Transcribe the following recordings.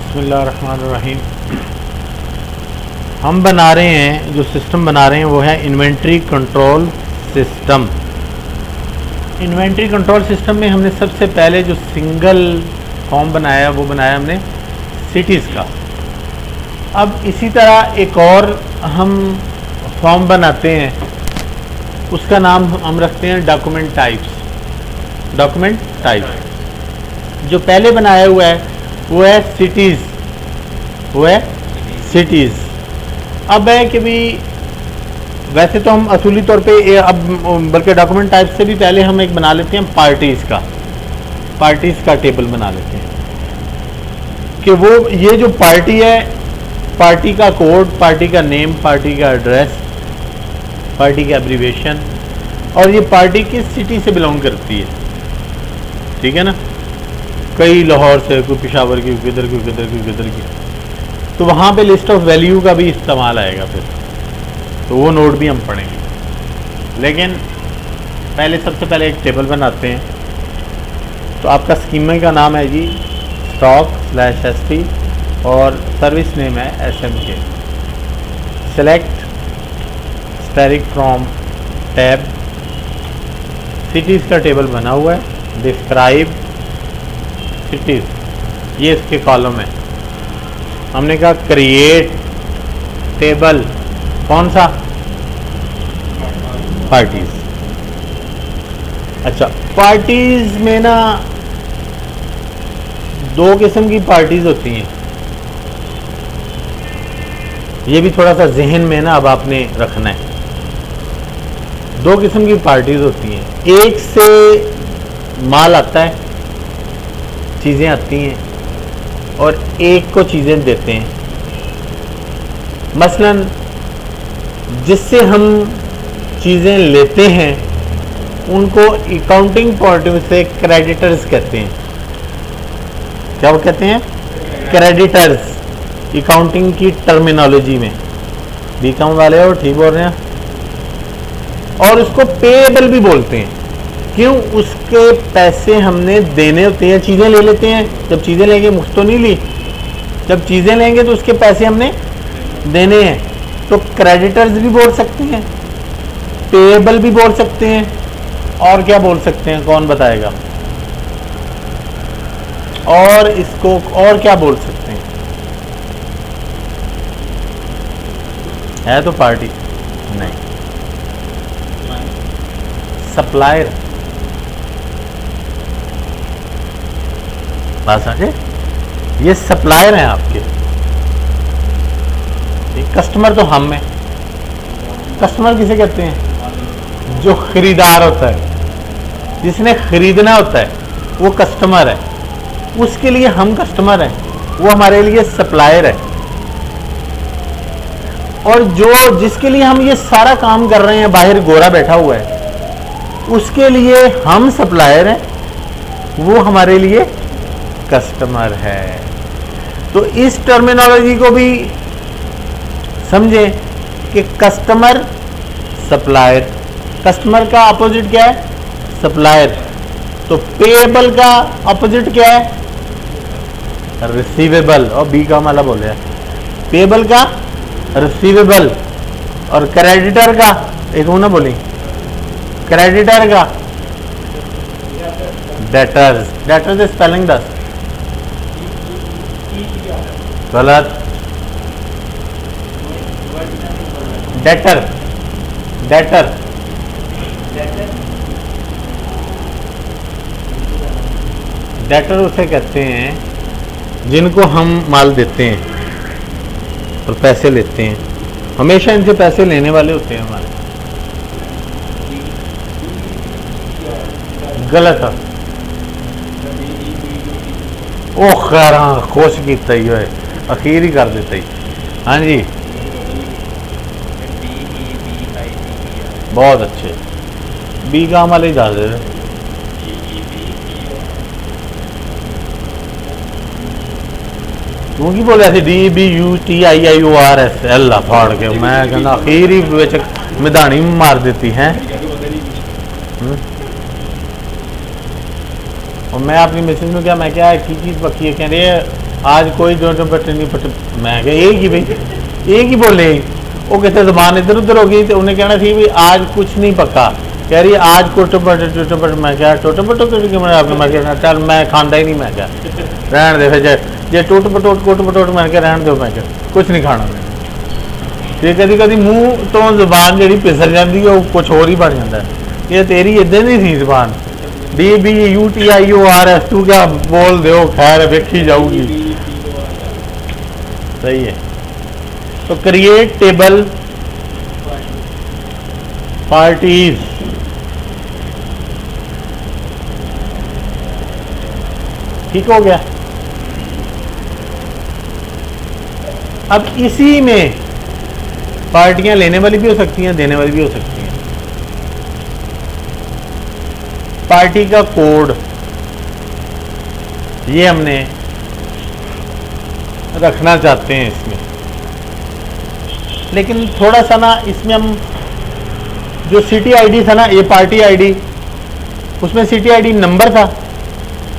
बिस्मिल्लाहिर्रहमानिर्रहीम। हम बना रहे हैं, जो सिस्टम बना रहे हैं वो है inventory control system. Inventory control system में हमने सबसे पहले जो सिंगल फॉर्म बनाया वो बनाया हमने सिटीज़ का। अब इसी तरह एक और हम फॉर्म बनाते हैं, उसका नाम हम रखते हैं डॉक्यूमेंट टाइप्स। डॉक्यूमेंट टाइप जो पहले बनाया हुआ है वो है सिटीज़, वो है सिटीज़। अब है कि भी वैसे तो हम असूली तौर पे अब बल्कि डॉक्यूमेंट टाइप से भी पहले हम एक बना लेते हैं पार्टीज़ का टेबल बना लेते हैं कि वो ये जो पार्टी है, पार्टी का कोड, पार्टी का नेम, पार्टी का एड्रेस, पार्टी का एब्रीवेशन, और ये पार्टी किस सिटी से बिलोंग करती है। ठीक है ना, कई लाहौर से, कोई पेशावर की, किधर की, किधर की, किधर की, तो वहाँ पे लिस्ट ऑफ वैल्यू का भी इस्तेमाल आएगा फिर, तो वो नोट भी हम पढ़ेंगे। लेकिन पहले सबसे पहले एक टेबल बनाते हैं। तो आपका स्कीमा का नाम है जी stock/st और सर्विस नेम है SMK। Select static from tab, cities का टेबल बना हुआ है। डिस्क्राइब सिटीज़, ये इसके कॉलम है। हमने कहा क्रिएट टेबल, कौन सा, पार्टीज। अच्छा, पार्टीज में ना दो किस्म की पार्टीज होती हैं, ये भी थोड़ा सा जहन में ना अब आपने रखना है। दो किस्म की पार्टीज होती हैं, एक से माल आता है, चीज़ें आती हैं, और एक को चीज़ें देते हैं। मसलन जिससे हम चीज़ें लेते हैं उनको अकाउंटिंग पॉइंट ऑफ से क्रेडिटर्स कहते हैं। क्या वो कहते हैं? क्रेडिटर्स, अकाउंटिंग की टर्मिनोलॉजी में। बीकॉम वाले हो, ठीक बोल रहे हैं। और उसको पेएबल भी बोलते हैं। क्यों? उसके पैसे हमने देने होते हैं, चीज़ें ले लेते हैं। जब चीज़ें लेंगे, मुफ्त तो नहीं ली, जब चीज़ें लेंगे तो उसके पैसे हमने देने हैं। तो क्रेडिटर्स भी बोल सकते हैं, पेएबल भी बोल सकते हैं, और क्या बोल सकते हैं, कौन बताएगा? और इसको और क्या बोल सकते हैं? है तो पार्टी नहीं, सप्लायर। बात समझे? ये सप्लायर हैं आपके। कस्टमर तो हम में, कस्टमर किसे कहते हैं? जो खरीदार होता है, जिसने खरीदना होता है वो कस्टमर है। उसके लिए हम कस्टमर हैं, वो हमारे लिए सप्लायर है। और जो जिसके लिए हम ये सारा काम कर रहे हैं, बाहर गोरा बैठा हुआ है, उसके लिए हम सप्लायर हैं, वो हमारे लिए कस्टमर है। तो इस टर्मिनोलॉजी को भी समझे कि कस्टमर, सप्लायर। कस्टमर का अपोजिट क्या है? सप्लायर। तो पेएबल का अपोजिट क्या है? रिसीवेबल। और बी का वाला बोले, पेएबल का रिसीवेबल, और क्रेडिटर का एक वो ना बोली, क्रेडिटर का डेटर्स। डेटर्स स्पेलिंग दस गलत। डेटर, डेटर, डेटर उसे कहते हैं जिनको हम माल देते हैं और पैसे लेते हैं। हमेशा इनसे पैसे लेने वाले होते हैं हमारे। गलत है। ओ खैर, हाँ, कोशिश की तय है, अखीर ही कर देते ही। हाँ जी, बहुत अच्छे। बी काम वाले जा दे। तू की बोले ऐसे DBUTIIORS फाड़ के, मैं कहना अखीर ही मैदानी मार देती हैं। और मैं अपनी मिसेज में क्या, मैं क्या एक ही चीज़ पक्की है, कह रही है आज कोई जो बट नहीं पट मैं क्या एक ही भाई एक ही बोले वो कहते जबान इधर उधर होगी तो उन्हें कहना थी भी आज कुछ नहीं पक्का कह रही आज टोटो पट मैं क्या टोटो पटो मैं कहना चल मैं खांदा ही नहीं मैं क्या रहन दे फिर जे टोट पटोट मैं क्या रहन दो मैं क्या कुछ नहीं खाना मैं ते कभी कभी मूँह तो जबान जी फिसल जाती है वो कुछ होर ही बन जाता है ये तेरी इधर नहीं थी जबान DBUTIORS तू क्या बोल दो खैर वेखी जाऊगी सही है। तो क्रिएट टेबल पार्टीज ठीक हो गया। अब इसी में पार्टियां लेने वाली भी हो सकती हैं देने वाली भी हो सकती हैं। पार्टी का कोड ये हमने रखना चाहते हैं इसमें, लेकिन थोड़ा सा ना इसमें हम जो सिटी आईडी था ना ये पार्टी आईडी उसमें सिटी आईडी नंबर था,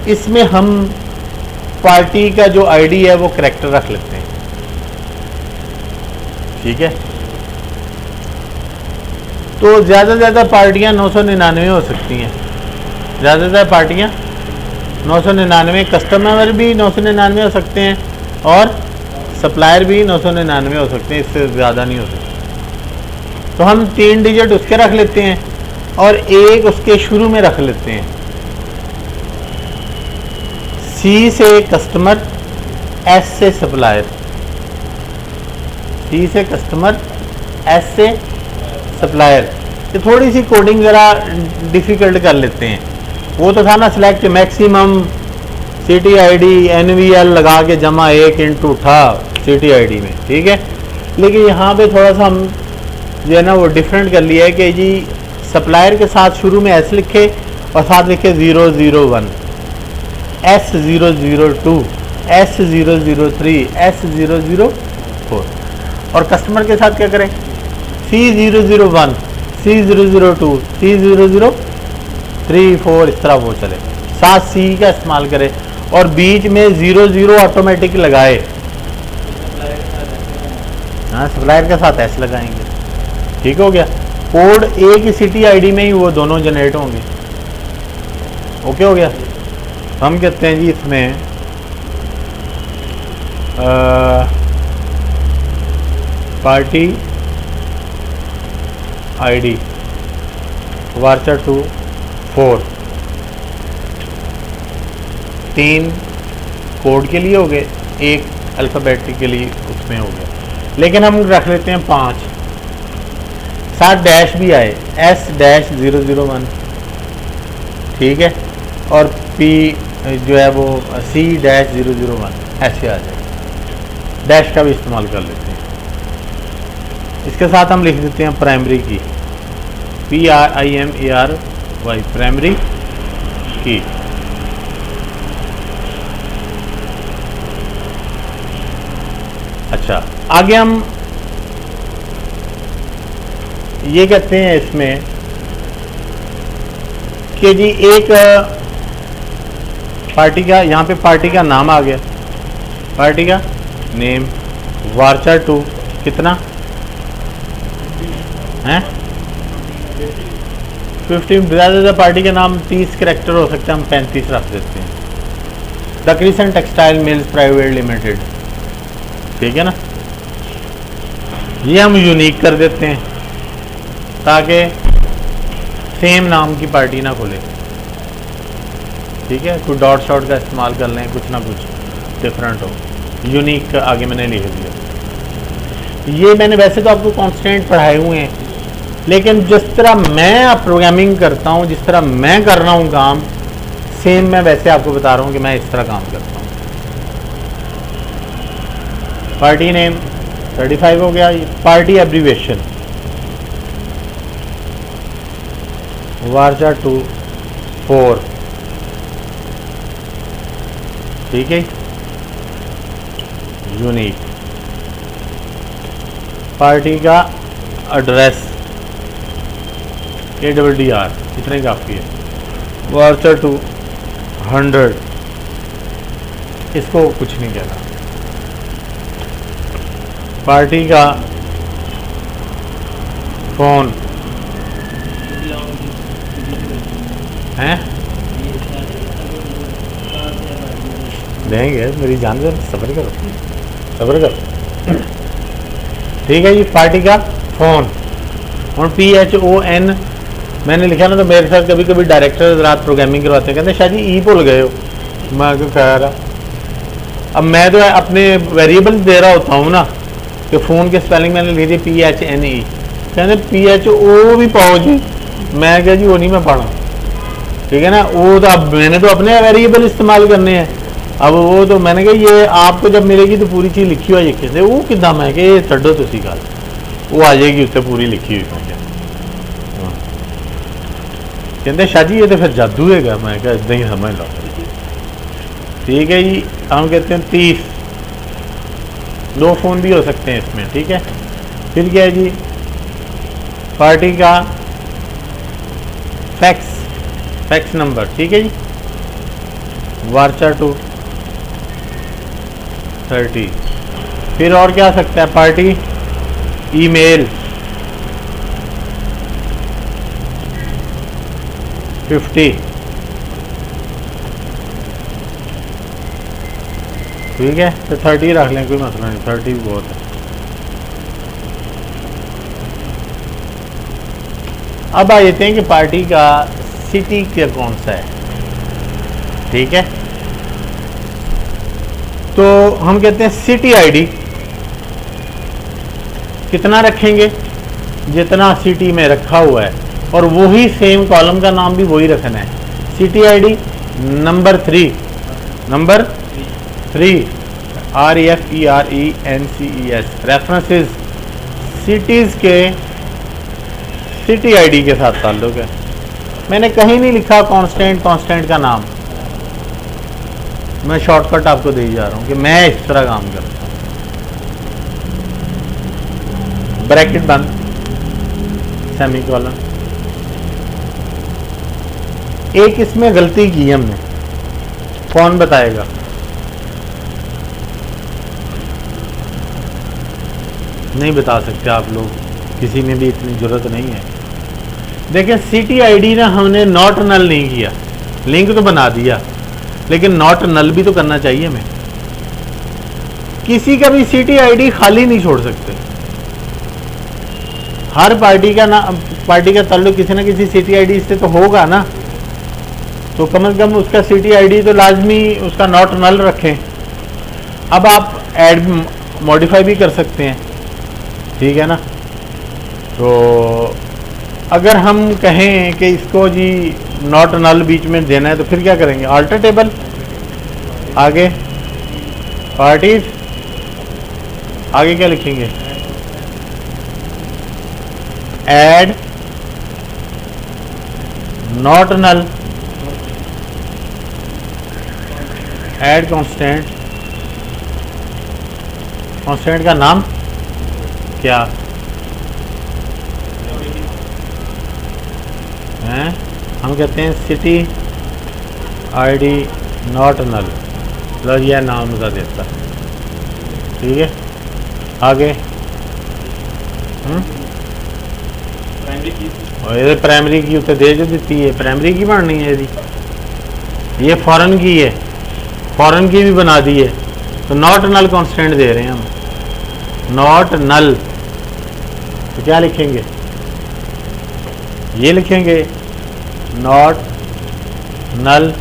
इसमें हम पार्टी का जो आईडी है वो करैक्टर रख लेते हैं। ठीक है, तो ज़्यादा से ज़्यादा पार्टियां 999 हो सकती हैं, ज़्यादा से ज़्यादा पार्टियां 999, कस्टमर भी 999 हो सकते हैं और सप्लायर भी 999 हो सकते हैं, इससे ज़्यादा नहीं हो सकते। तो हम 3 डिजिट उसके रख लेते हैं और एक उसके शुरू में रख लेते हैं। C से कस्टमर, S से सप्लायर, C से कस्टमर, S से सप्लायर। ये थोड़ी सी कोडिंग ज़रा डिफ़िकल्ट कर लेते हैं। वो तो था ना select maximum city ID NVL लगा के जमा 1 इंटू था सिटी आईडी में, ठीक है। लेकिन यहाँ पे थोड़ा सा हम जो है ना वो डिफरेंट कर लिया है कि जी सप्लायर के साथ शुरू में S लिखे और साथ लिखे 001, S002, S003, S004 और कस्टमर के साथ क्या करें C001, C002, C003, 4 इस तरह वो चले, साथ C का इस्तेमाल करें और बीच में 00 ऑटोमेटिक लगाए। हाँ सप्लायर के साथ S लगाएंगे, ठीक हो गया। कोड एक ही सिटी आईडी में ही वो दोनों जनरेट होंगे। ओके हो गया। हम कहते हैं जी इसमें पार्टी आईडी वार्चर 2 4 3 कोड के लिए हो गए, एक अल्फ़ाबेटिकली उसमें हो गया, लेकिन हम रख लेते हैं 5, साथ डैश भी आए S-001, ठीक है, और P जो है वो C-001 ऐसे आ जाए, डैश का भी इस्तेमाल कर लेते हैं। इसके साथ हम लिख देते हैं प्राइमरी की, PRIMARY प्राइमरी की। अच्छा आगे हम ये कहते हैं इसमें कि जी एक पार्टी का, यहाँ पे पार्टी का नाम आ गया, पार्टी का नेम वार्चर 2 कितना है 15, ज़्यादा पार्टी का नाम 30 करैक्टर हो सकता है, हम 35 रख देते हैं। The crescent textile mills private limited, ठीक है ना, ये हम यूनिक कर देते हैं ताकि सेम नाम की पार्टी ना खुले, ठीक है। कोई डॉट शॉट का इस्तेमाल कर लें, कुछ ना कुछ डिफरेंट हो, यूनिक आगे मैंने लिख दिया। ये मैंने वैसे तो आपको कॉन्स्टेंट पढ़ाए हुए हैं, लेकिन जिस तरह मैं प्रोग्रामिंग करता हूँ, जिस तरह मैं कर रहा हूँ काम, सेम मैं वैसे आपको बता रहा हूँ कि मैं इस तरह काम करता हूँ। पार्टी नेम 35 हो गया। पार्टी एब्रीवेशन वार्चर 2 4, ठीक है। यूनिक पार्टी का एड्रेस ADDR इतना ही काफ़ी है। वार्चर 2 100, इसको कुछ नहीं कहना। पार्टी का फोन है, देंगे मेरी जान दे, सब्र करो सब्र करो। ठीक है जी, पार्टी का फोन। और PHON मैंने लिखा ना, तो मेरे साथ कभी कभी डायरेक्टर रात प्रोग्रामिंग करवाते हैं, कहते हैं शाह जी ई भूल गए हो। मैं क्यों कह रहा, अब मैं तो अपने वेरिएबल दे रहा होता हूँ ना कि फ़ोन के स्पेलिंग मैंने लिखी थी PHNE, कहते PHO भी पाओ जी। मैं क्या जी वो नहीं मैं पढ़ा, ठीक है ना। वो तो अब मैंने तो अपने वेरिएबल इस्तेमाल करने हैं। अब वो तो मैंने कहा ये आपको जब मिलेगी तो पूरी चीज़ लिखी हुई कहते वो किदा, मैं कि ये छो तुसी गल, वो आ जाएगी उत्ते पूरी लिखी हुई। मैं कहते शाह जी ये तो फिर जादू है। मैं क्या इदा ही समझ लो। ठीक है जी, हम कहते हैं 30, 2 फ़ोन भी हो सकते हैं इसमें। ठीक है, फिर क्या है जी, पार्टी का फैक्स नंबर। ठीक है जी, वार्चा 2 30। फिर और क्या आ सकता है, पार्टी ईमेल 50। ठीक है, तो 30 रख लें, कोई मसला नहीं, 30 भी बहुत है। अब आ जाते हैं कि पार्टी का सिटी क्या कौन सा है। ठीक है, तो हम कहते हैं सिटी आईडी कितना रखेंगे, जितना सिटी में रखा हुआ है, और वही सेम कॉलम का नाम भी वही रखना है। City ID number 3 REFERENCES references cities के सिटी आईडी के साथ ताल्लुक है। मैंने कहीं नहीं लिखा कांस्टेंट का नाम, मैं शॉर्टकट आपको दे जा रहा हूँ कि मैं इस तरह काम करता हूँ। ब्रैकेट बंद, सेमीकोलन। एक इसमें गलती की हमने, कौन बताएगा? नहीं बता सकते आप लोग, किसी में भी इतनी जरूरत नहीं है। देखिए सिटी आईडी ना हमने नॉट नल नहीं किया, लिंक तो बना दिया, लेकिन नॉट नल भी तो करना चाहिए हमें। किसी का भी सिटी आईडी खाली नहीं छोड़ सकते। हर पार्टी का ताल्लुक किसी ना किसी सिटी आईडी से तो होगा ना, तो कम से कम उसका सिटी आईडी तो लाजमी उसका नॉट नल रखें। अब आप ऐड मॉडिफाई भी कर सकते हैं, ठीक है ना। तो अगर हम कहें कि इसको जी नॉट नल बीच में देना है, तो फिर क्या करेंगे? अल्टर टेबल, आगे पार्टीज, आगे क्या लिखेंगे? Add not null, add constant का नाम क्या है? हम कहते हैं सिटी आईडी नॉट नल। लो यह नाम उसका देता, ठीक है। आगे ये प्राइमरी की उत्तर दे जो दी है, प्राइमरी की बननी है जी, ये फॉरेन की है, फॉरेन की भी बना दी है। तो नॉट नल कांस्टेंट दे रहे हैं हम, नॉट नल। तो क्या लिखेंगे? ये लिखेंगे नॉट नल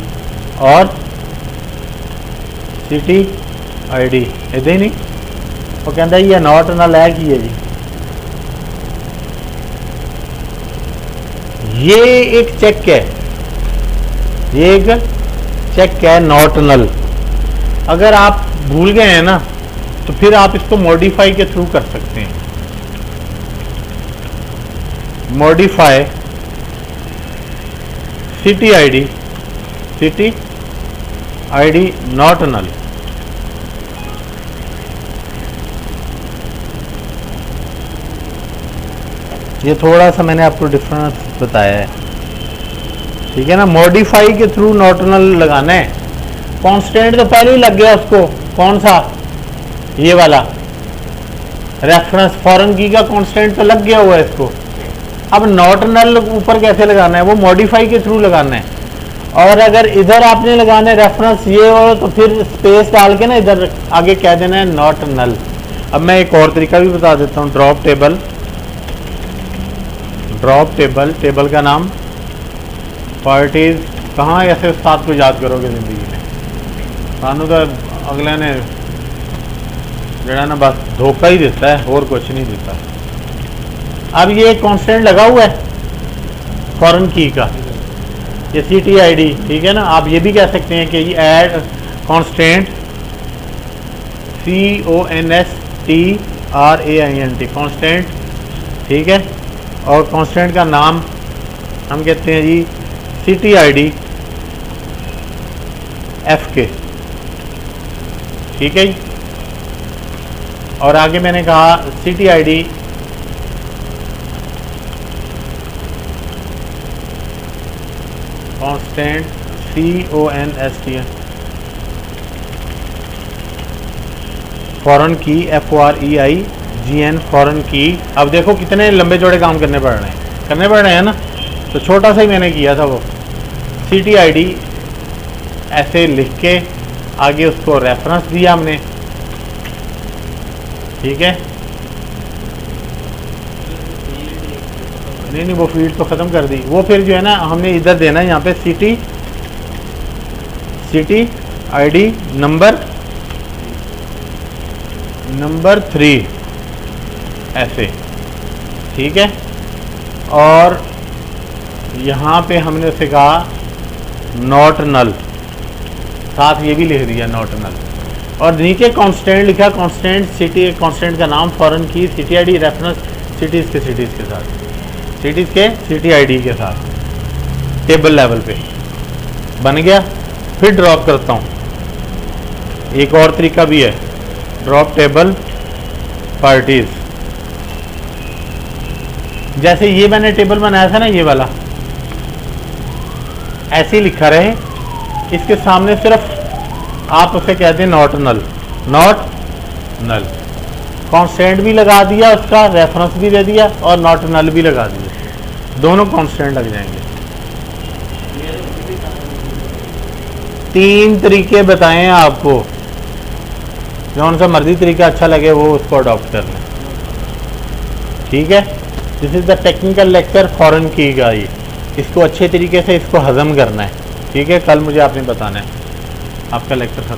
और सिटी आईडी, इधर ही नहीं। वो कहता है ये नॉट नल है की है जी। ये एक चेक है, ये एक चेक है नॉट नल। अगर आप भूल गए हैं ना, तो फिर आप इसको मॉडिफाई के थ्रू कर सकते हैं। Modify city ID not null. ये थोड़ा सा मैंने आपको डिफरेंस बताया है, ठीक है ना। मॉडिफाई के थ्रू नॉट नल लगाना है, कांस्टेंट तो पहले ही लग गया उसको, कौन सा, ये वाला रेफरेंस फॉरेन की का कांस्टेंट तो लग गया हुआ है इसको। अब नॉट नल ऊपर कैसे लगाना है, वो मॉडिफाई के थ्रू लगाना है। और अगर इधर आपने लगाना है रेफरेंस ये हो तो फिर स्पेस डाल के ना इधर आगे कह देना है नॉट नल। अब मैं एक और तरीका भी बता देता हूँ। Drop table, drop table, table का नाम पार्टीज। कहाँ ऐसे उस्ताद को याद करोगे ज़िंदगी में, सानू तो अगले ने जड़ा ना बस धोखा ही देता है और कुछ नहीं देता। अब ये कांस्टेंट लगा हुआ है फॉरेन की का, ये CTID, ठीक है ना। आप ये भी कह सकते हैं कि ऐड कांस्टेंट CONSTRAINT कांस्टेंट, ठीक है। और कांस्टेंट का नाम हम कहते हैं जी CTID FK, ठीक है जी। और आगे मैंने कहा CTID कांस्टेंट CONST फॉरेन की FOREIGN फॉरेन की। अब देखो कितने लंबे चौड़े काम करने पड़ रहे हैं ना, तो छोटा सा ही मैंने किया था वो CTID ऐसे लिख के आगे उसको रेफरेंस दिया हमने, ठीक है। नहीं वो फील्ड तो ख़त्म कर दी, वो फिर जो है ना हमने इधर देना है यहाँ पे CTID नंबर 3 ऐसे, ठीक है। और यहाँ पे हमने उसे कहा नॉट नल, साथ ये भी लिख दिया नॉट नल। और नीचे कांस्टेंट लिखा, कांस्टेंट सिटी, कांस्टेंट का नाम फॉरेन की, CTID रेफरेंस सिटीज़ के साथ, सिटीज़ के CTID के साथ, टेबल लेवल पे बन गया। फिर ड्रॉप करता हूँ, एक और तरीका भी है, ड्रॉप टेबल पार्टीज। जैसे ये मैंने टेबल बनाया था ना, ये वाला ऐसे ही लिखा रहे, इसके सामने सिर्फ आप उसे कह दें not null, not null. Constant भी लगा दिया, उसका रेफरेंस भी दे दिया और नॉट नल भी लगा दिया, दोनों कांस्टेंट लग जाएंगे। 3 तरीके बताएं आपको, जौन सा मर्जी तरीका अच्छा लगे वो उसको अडॉप्ट कर लें, ठीक है। This is the technical lecture foreign की का। ये इसको अच्छे तरीके से इसको हजम करना है, ठीक है। कल मुझे आपने बताना है, आपका लेक्चर खत्म।